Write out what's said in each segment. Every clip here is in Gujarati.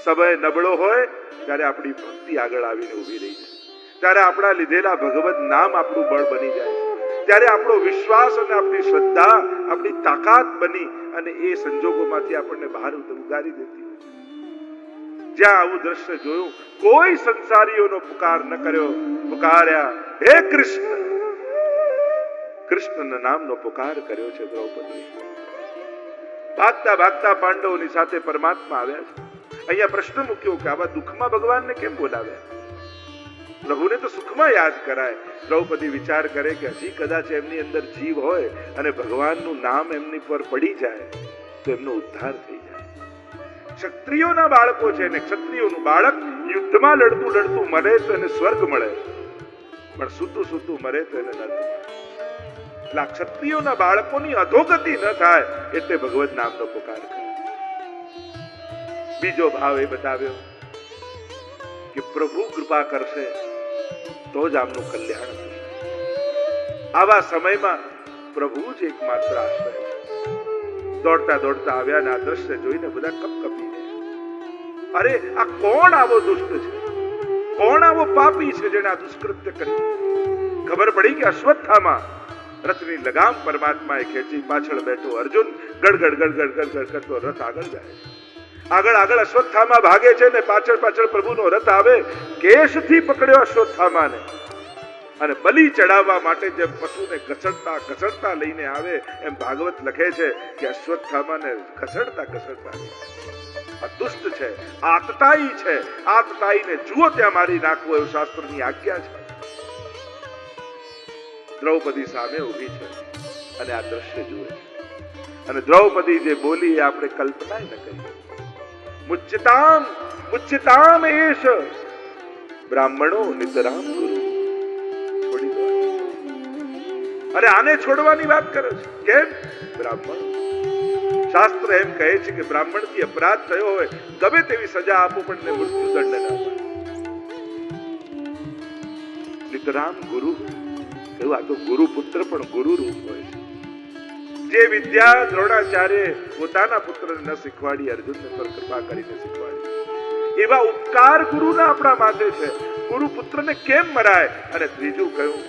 સમય નબળો હોય ત્યારે આપણી ભક્તિ આગળ આવીને ઊભી રહી છે, ત્યારે આપણા લીધેલા ભગવત નામ આપણું બળ બની જાય છે, ત્યારે આપણો વિશ્વાસ અને આપણી શ્રદ્ધા આપણી તાકાત બની અને એ સંજોગોમાંથી આપણને બહાર ઉગારી દેતી. જ્યાં આવું દ્રશ્ય જોયું, કોઈ સંસારીઓનો પુકાર ન કર્યો, પુકાર્યા હે કૃષ્ણ. કૃષ્ણના નામનો પુકાર કર્યો છે દ્રૌપદી. ભાગતા ભાગતા પાંડવોની સાથે પરમાત્મા આવ્યા છે. અહીંયા પ્રશ્ન મૂક્યો કે આવા દુઃખમાં ભગવાનને કેમ બોલાવ્યા? પ્રભુને તો સુખમાં યાદ કરાય. દ્રૌપદી વિચાર કરે કે હજી કદાચ એમની અંદર જીવ હોય અને ભગવાનનું નામ એમની પર પડી જાય તો એમનો ઉદ્ધાર થઈ જાય. ક્ષત્રિયોના બાળકો છે ને ક્ષત્રિયોનું બાળક યુદ્ધમાં લડતું લડતું મરે તો એને સ્વર્ગ મળે, પણ સૂતું સૂતું મરે તો એને નરક મળે. એટલે આ ક્ષત્રિયોના બાળકોની અધોગતિ ન થાય એટલે ભગવત નામનો પુકાર કરે. બીજો ભાવ એ બતાવ્યો કે પ્રભુ કૃપા કરશે તો જ આમનું કલ્યાણ થશે. આવા સમયમાં પ્રભુ જ એકમાત્ર આશ્રય છે. દોડતા દોડતા આવ્યા ને આ દ્રશ્ય જોઈને બધા કપકપી ગયા. અરે આ કોણ આવો દુષ્ટ છે, કોણ આવો પાપી છે જેને આ દુષ્કૃત્ય કર્યું? ખબર પડી કે અશ્વત્થામા રથની લગામ પરમાત્માએ ખેંચી. પાછળ બેઠો અર્જુન ગડગડ ગડગડ ગડગડ કરતો રથ આગળ જાય. આગળ આગળ અશ્વત્થામા ભાગે છે ને પાછળ પાછળ પ્રભુનો રથ આવે. કેશથી પકડ્યો અશ્વત્થામાને અને બલી ચડાવવા માટે જેમ પશુને ઘસડતા ઘસડતા લઈને આવે એમ ભાગવત લખે છે કે અશ્વત્થામાને ઘસડતા ઘસડતા આ દુષ્ટ છે, આતતાઈ છે, આતતાઈને જુઓ ત્યાં મારી નાખવો એવું શાસ્ત્રની આજ્ઞા છે. દ્રૌપદી સામે ઊભી છે અને આ દ્રશ્ય જુએ છે અને દ્રૌપદી જે બોલી એ આપણે કલ્પના ન કરી. મુચ્યતામ મુચ્યતામ એષ બ્રાહ્મણો નિતરામ ગુરુ. છોડી દો. અરે આને છોડવાની વાત કરે છે. કેમ? બ્રાહ્મણ. શાસ્ત્ર એમ કહે છે કે બ્રાહ્મણથી અપરાધ થયો હોય ગમે તેવી સજા આપો પણ મૃત્યુદંડ ના આપો. નિતરામ ગુરુ એવું આ તો ગુરુ પુત્ર પણ ગુરુ રૂપ હોય છે. જે વિદ્યા દ્રોણાચાર્ય પોતાના પુત્રને ન શીખવાડી અર્જુનને પર કૃપા કરીને શીખવાડી, એવા ઉપકાર ગુરુના આપણા માટે છે. ગુરુ પુત્રને કેમ મરાય? અને ત્રીજું કહ્યું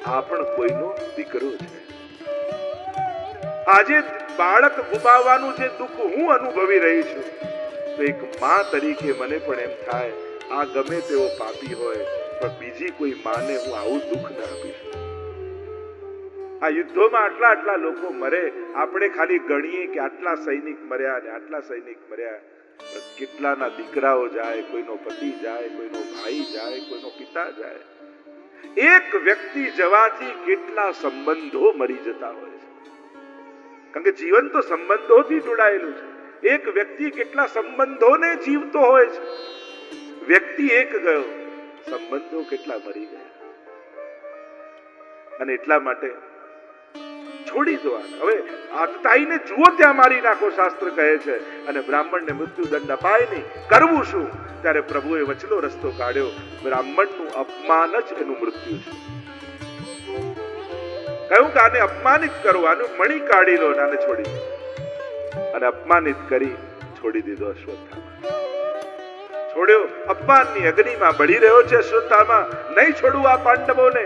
આ પણ કોઈનો દીકરો છે. આજે બાળક ગુમાવવાનું જે દુઃખ હું અનુભવી રહી છું તો એક માં તરીકે મને પણ એમ થાય આ ગમે તેવો પાપી હોય પણ બીજી કોઈ માને હું આવું દુઃખ ન આપીશ. આ યુદ્ધોમાં આટલા આટલા લોકો મરે, આપણે ખાલી ગણીએ કે આટલા સૈનિક મર્યા અને આટલા સૈનિક મર્યા, પણ કેટલાના દીકરાઓ જાય, કોઈનો પતિ જાય, કોઈનો ભાઈ જાય, કોઈનો પિતા જાય. એક વ્યક્તિ જવાથી કેટલા સંબંધો મરી જતા હોય છે. કારણ કે જીવન તો સંબંધોથી જોડાયેલું છે. એક વ્યક્તિ કેટલા સંબંધોને જીવતો હોય છે. વ્યક્તિ એક ગયો, સંબંધો કેટલા મરી ગયા. અને એટલા માટે છોડી દો. હવે આતતાઈને જુઓ ત્યાં મારી નાખો શાસ્ત્ર કહે છે. અને બ્રાહ્મણને મૃત્યુદંડ અપાય નહીં. કરવું શું? ત્યારે પ્રભુએ વચલો રસ્તો કાઢ્યો. બ્રાહ્મણનું અપમાન જ એનું મૃત્યુ છે. કહ્યું કે આને અપમાનિત કરો, આનું મણી કાઢી લો, આને છોડી દો. અને અપમાનિત કરી છોડી દીધો અશ્વત્થામા. છોડ્યો. અપમાનની અગ્નિમાં બળી રહ્યો છે અશ્વત્થામા. નહીં છોડવું આ પાંડવોને.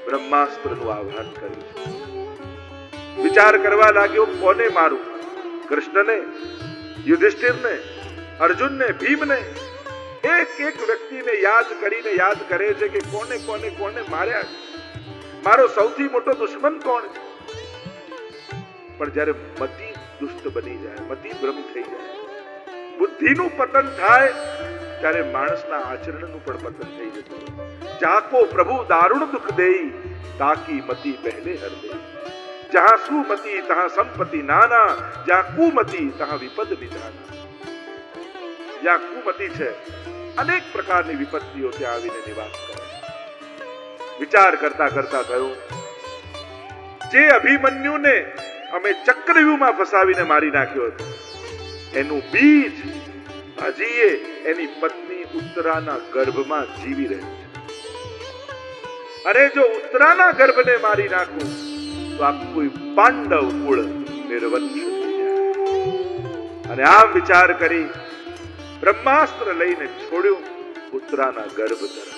બ્રહ્માસ્ત્રનું આહ્વાન કર્યું છે. વિચાર કરવા લાગ્યો કોને મારું? કૃષ્ણને, યુધિષ્ઠિરને, અર્જુનને, ભીમને. એક એક વ્યક્તિને યાદ કરીને યાદ કરે છે કે કોને કોને કોને માર્યા. મારો સૌથી મોટો દુશ્મન કોણ છે? પણ જ્યારે મતિ દુષ્ટ બની જાય, મતિ ભ્રમ થઈ જાય, બુદ્ધિનું પતન થાય ત્યારે માણસના આચરણનું પણ પતન થઈ જતું. જાકો પ્રભુ દારૂણ દુઃખ દેઈ, તાકી મતિ પહેલે હર દે. જહાં સુમતિ તહાં સંપત્તિ નાના, જ્યાં કુમતિ તહાં વિપદ વિધાના. જ્યાં કુમતિ છે અનેક પ્રકારની વિપત્તિઓ ત્યાં આવીને નિવાસ કરે. વિચાર કરતા કરતા થયું જે અભિમન્યુને અમે ચક્રવ્યૂહમાં ફસાવીને મારી નાખ્યો હતો એનું બીજ હજી એની પત્ની ઉત્તરાના ગર્ભમાં જીવી રહ્યું છે. અને જો ઉત્તરાના ગર્ભને મારી નાખું તો આખું પાંડવ કુળ નિર્વંશ થઈ જાય. અને આમ વિચાર કરી બ્રહ્માસ્ત્ર લઈને છોડ્યું ઉત્તરાના ગર્ભ તરફ.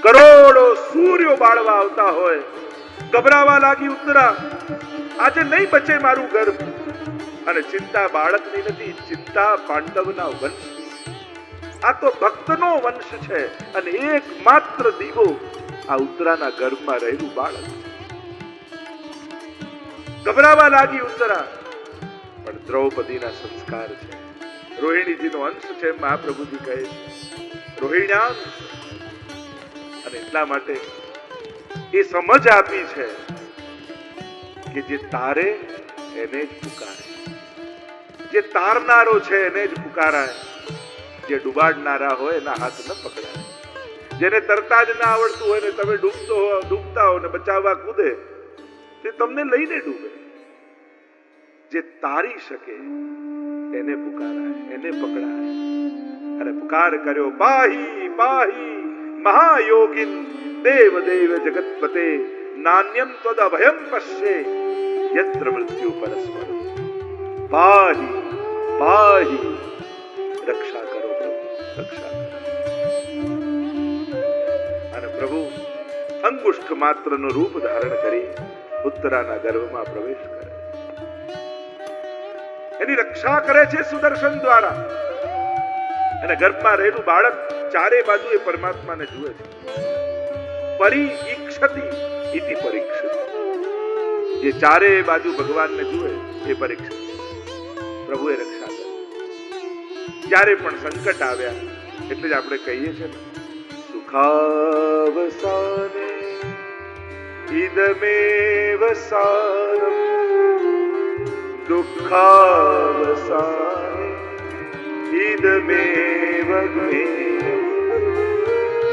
કરોડો સૂર્યો બાળવા આવતા હોય, ગભરાવા લાગી ઉત્તરા, આજે નહીં બચે મારું ગર્ભ. અને ચિંતા બાળકની નથી, ચિંતા પાંડવના વંશની. આ તો ભક્તનો વંશ છે અને એકમાત્ર દીવો આ ઉત્તરાના ગર્ભમાં રહેલું બાળક. ગભરાવા લાગી ઉત્તરા, પણ દ્રૌપદીના સંસ્કાર છે, રોહિણીજીનો અંશ છે, મહાપ્રભુજી કહે છે રોહિણાંશ. અને એટલા માટે એ સમજ આપી છે કે જે તારે એને જ પુકારે, જે તારનારો છે એને જ પુકારાય, જે ડૂબાડનારા હોય એના હાથ ન પકડાય. જેને તરતા જ ના આવડતું હોય ને તમે ડૂબતા હો ને બચાવવા કૂદે, તે તમને લઈને ડૂબે. જે તારી શકે એને પુકારાય, એને પકડાય. અને પુકાર કર્યો પાહી પાહી મહાયોગિન દેવ દેવ જગતપતે નાન્યમ ત્વદ અભયમ પશ્યે યત્ર મૃત્યુ પરસ્પર. પાહી પાહી, રક્ષા કરો પ્રભુ, રક્ષા કરો. અને પ્રભુ અંગુષ્ઠ માત્રનું રૂપ ધારણ કરી ઉત્તરાના ગર્ભમાં પ્રવેશ કરે, એની રક્ષા કરે છે સુદર્શન દ્વારા. અને ગર્ભમાં રહેલું બાળક ચારે બાજુ એ પરમાત્માને જુએ છે. પરિઈક્ષતિ ઇતિ પરીક્ષિત, જે ચારે બાજુ ભગવાનને જુએ એ પરીક્ષિત. પ્રભુએ રક્ષા કરી. જ્યારે પણ સંકટ આવ્યા એટલે જ આપણે કહીએ છીએ સુખાવસાને ઇદમેવ સારમ દુઃખાવસાને ઇદમેવ જ્ઞેયમ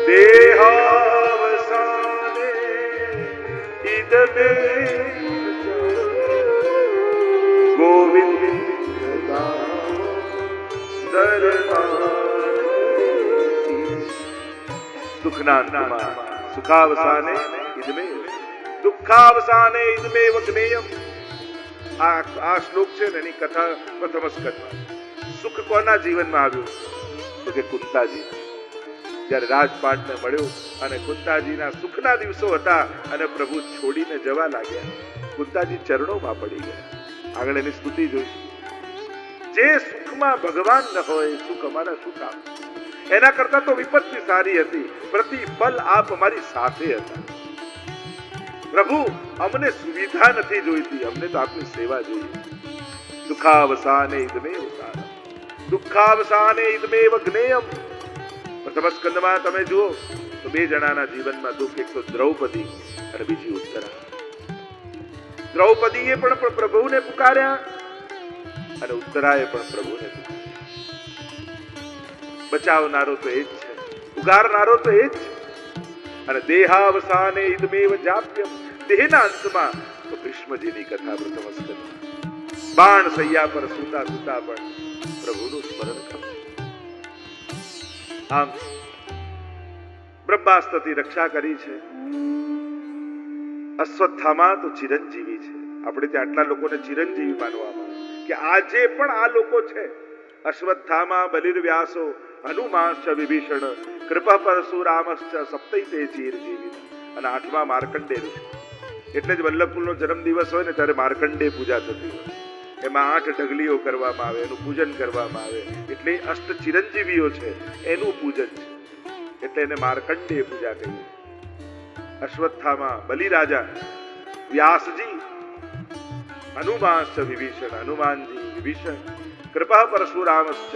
દેહાવસાને ઇદમેવ ગોવિંદ દુઃખના અંતમાં સુખાવસાને ઇદમેવ દુઃખાવસાને ઇદમેવ જ્ઞેયમ. આ શ્લોક છે ને એની કથા પ્રથમ સ્કંદમાં. સુખ કોના જીવનમાં આવ્યું તો કે કુંતાજી. જ્યારે રાજપાટને મળ્યું અને કુંતાજીના સુખના દિવસો હતા અને પ્રભુ છોડીને જવા લાગ્યા, કુંતાજી ચરણોમાં પડી ગયા. આગળ એની સ્તુતિ જોઈશું. જે સુખમાં ભગવાન ન હોય સુખ અમારા શું કામ? એના કરતા તો વિપત્તિ સારી હતી, પ્રતિપલ આપ અમારી સાથે હતા. પ્રભુ અમને સુવિધા નથી જોઈતી, અમને તો આપની સેવા જોઈએ. સુખાવસાને ઇદમેવ સારમ દુઃખાવસાને ઇદમેવ જ્ઞેયમ. પ્રથમ સ્કંદમાં તમે જુઓ તો બે જણાના જીવનમાં દુઃખ, એક તો દ્રૌપદી અને બીજી ઉત્તરા. દ્રૌપદીએ પણ પ્રભુને પુકાર્યા અને ઉત્તરાએ પણ પ્રભુને પુકાર્યા. બચાવનારો તો એ જ છે, ઉગારનારો તો એ જ છે. અને દેહાવસાને ઇદમેવ જાપ્યમ, દેહના અંતમાં તો ભીષ્મજીની કથા પ્રથમ સ્કંદમાં. બાણ સૈયા પર સૂતા સૂતા પણ પ્રભુનું સ્મરણ કરો. આમ બ્રહ્માસ્ત્રથી રક્ષા કરી છે. અશ્વત્થામા તો ચિરંજીવી છે. આપણે ત્યાં આટલા લોકોને ચિરંજીવી માનવામાં કે આજે પણ આ લોકો છે. અશ્વત્થામા બલિર્વ્યાસો હનુમાંશ્ચ વિભીષણ કૃપા પરશુરામશ્ચ સપ્તૈતે ચિરજીવી. અને આઠમા માર્કંડે ઋષિ. એટલે જ વલ્લભકુલનો જન્મદિવસ હોય ને ત્યારે માર્કંડે પૂજા થતી હોય. એમાં 8 ઢગલીઓ કરવામાં આવે, એનું પૂજન કરવામાં આવે. એટલે અષ્ટ ચિરંજીવીઓ છે એનું પૂજન છે, એટલે એને માર્કંડે પૂજા કહીએ. અશ્વત્થામા બલિરાજા, વ્યાસજી, હનુમાંશ્ચ વિભીષણ હનુમાનજી, વિભીષણ, કૃપા પરશુરામશ્ચ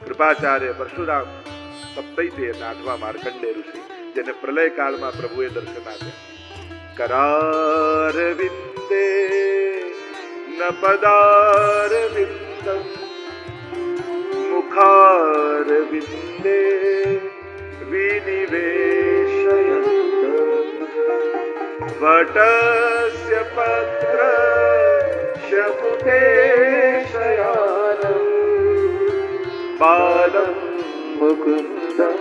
કૃપાચાર્ય પરશુરામ, સપ્તૈતે આઠમા માર્કંડે ઋષિ, જેને પ્રલય કાળમાં પ્રભુએ દર્શન આપ્યા. કરારવિંદે ન પદારવિંદમ મુખારવિંદે વિનિવેશયંત વટસ્ય પત્રસ્ય પુટે શયાનમ બાલમ મુકુંદમ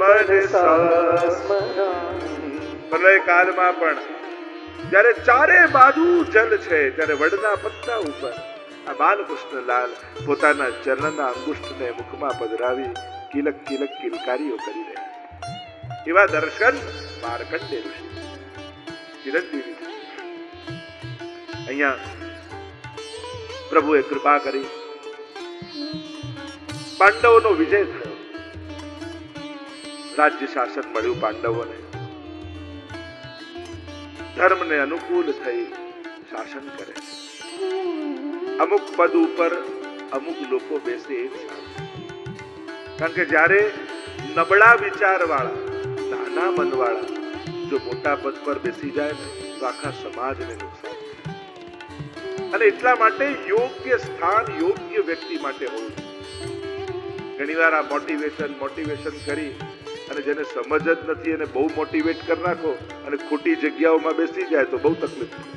મનસા સ્મરામિ. પ્રલય કાળમાં પણ જ્યારે ચારે બાજુ જલ છે ત્યારે વડના પત્તા ઉપર આ બાલકૃષ્ણલાલ પોતાના ચરણના અંગુષ્ઠને મુખમાં પધરાવી કિલક કિલક કિલકારીઓ કરી રહ્યા. એવા દર્શન માર્કંડેય ઋષિ ચિરંજીવી. અહીંયા પ્રભુએ કૃપા કરી પાંડવોનો વિજય થયો. રાજ્ય શાસન મળ્યું પાંડવોને. ધર્મને અનુકૂળ થઈ શાસન કરે. અમુક પદ ઉપર અમુક લોકો બેસે એક સાથે. કારણ કે જ્યારે નબળા વિચાર વાળા, નાના મન વાળા જો મોટા પદ પર બેસી જાય ને તો આખા સમાજને નુકસાન થાય. અને એટલા માટે યોગ્ય સ્થાન યોગ્ય વ્યક્તિ માટે હોવું. ઘણીવાર આ મોટિવેશન કરી અને જેને સમજ જ નથી એને બહુ મોટિવેટ કરી નાખો અને ખોટી જગ્યાઓમાં બેસી જાય તો બહુ તકલીફ થાય.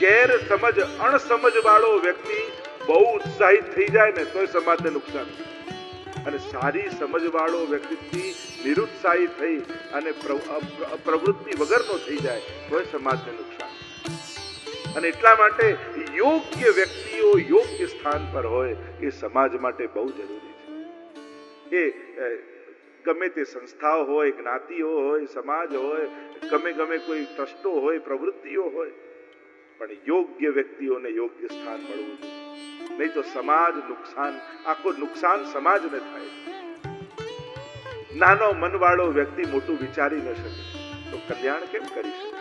ગેરસમજ અણસમજ વાળો વ્યક્તિ બહુ ઉત્સાહિત થઈ જાય ને તોય સમાજને નુકસાન થાય. અને સારી સમજ વાળો વ્યક્તિ નિરુત્સાહી થઈ અને પ્રવૃત્તિ વગરનો થઈ જાય તોય સમાજને નુકસાન. અને એટલા માટે યોગ્ય વ્યક્તિઓ યોગ્ય સ્થાન પર હોય એ સમાજ માટે બહુ જરૂરી છે. એ ગમે તે સંસ્થાઓ હોય, જ્ઞાતિઓ હોય, સમાજ હોય, ગમે કોઈ ટ્રસ્ટો હોય, પ્રવૃત્તિઓ હોય, પણ યોગ્ય વ્યક્તિઓને યોગ્ય સ્થાન મળવું જોઈએ. નહીં તો સમાજ નુકસાન, આખો નુકસાન સમાજને થાય. નાનો મનવાળો વ્યક્તિ મોટું વિચારી ન શકે તો કલ્યાણ કેમ કરી શકે?